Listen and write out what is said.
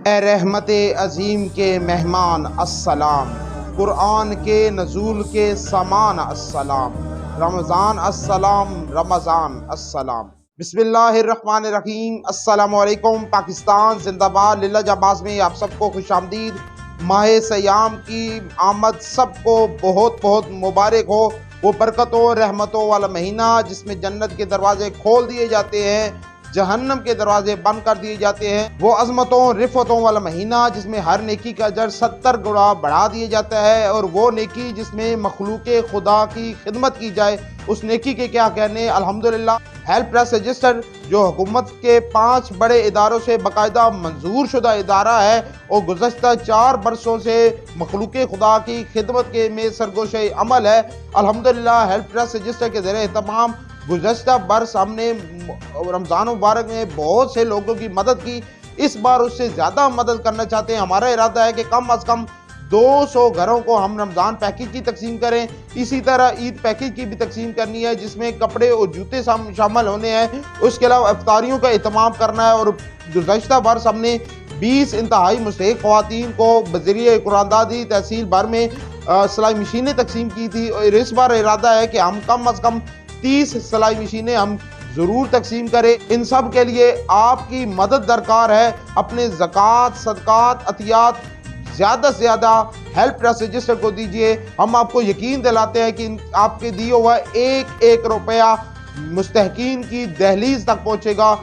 اے رحمت عظیم کے مہمان السلام، قرآن کے نزول کے سامان السلام، رمضان السلام، رمضان السلام۔ بسم اللہ الرحمن الرحیم۔ السلام علیکم پاکستان زندہ باد۔ للہ جباز میں آپ سب کو خوش آمدید۔ ماہ سیام کی آمد سب کو بہت بہت مبارک ہو۔ وہ برکتوں رحمتوں والا مہینہ جس میں جنت کے دروازے کھول دیے جاتے ہیں، جہنم کے دروازے بند کر دیے جاتے ہیں۔ وہ عظمتوں رفتوں والا مہینہ جس میں ہر نیکی کا اجر 70 گنا بڑھا دیا جاتا ہے، اور وہ نیکی جس میں مخلوق خدا کی خدمت کی جائے اس نیکی کے کیا کہنے۔ الحمدللہ ہیلپ پریس رجسٹر جو حکومت کے 5 بڑے اداروں سے باقاعدہ منظور شدہ ادارہ ہے، اور گزشتہ 4 برسوں سے مخلوق خدا کی خدمت کے میں سرگوش عمل ہے۔ الحمدللہ ہیلپ پریس رجسٹر کے زیر اہتمام گزشتہ برس ہم نے رمضان مبارک میں بہت سے لوگوں کی مدد کی۔ اس بار اس سے زیادہ مدد کرنا چاہتے ہیں۔ ہمارا ارادہ ہے کہ کم از کم 200 گھروں کو ہم رمضان پیکیج کی تقسیم کریں۔ اسی طرح عید پیکیج کی بھی تقسیم کرنی ہے جس میں کپڑے اور جوتے شامل ہونے ہیں۔ اس کے علاوہ افطاریوں کا اہتمام کرنا ہے۔ اور گزشتہ برس ہم نے 20 انتہائی مستحق خواتین کو بذریعہ قرآن دادی تحصیل بھر میں سلائی مشینیں تقسیم کی تھی، اور اس بار ارادہ ہے کہ ہم کم از کم 30 سلائی مشینیں ہم ضرور تقسیم کریں۔ ان سب کے لیے آپ کی مدد درکار ہے۔ اپنے زکوٰۃ، صدقات، عطیات زیادہ سے زیادہ ہیلپ پریس رجسٹر کو دیجئے۔ ہم آپ کو یقین دلاتے ہیں کہ آپ کے دیے ہوا ایک ایک روپیہ مستحقین کی دہلیز تک پہنچے گا۔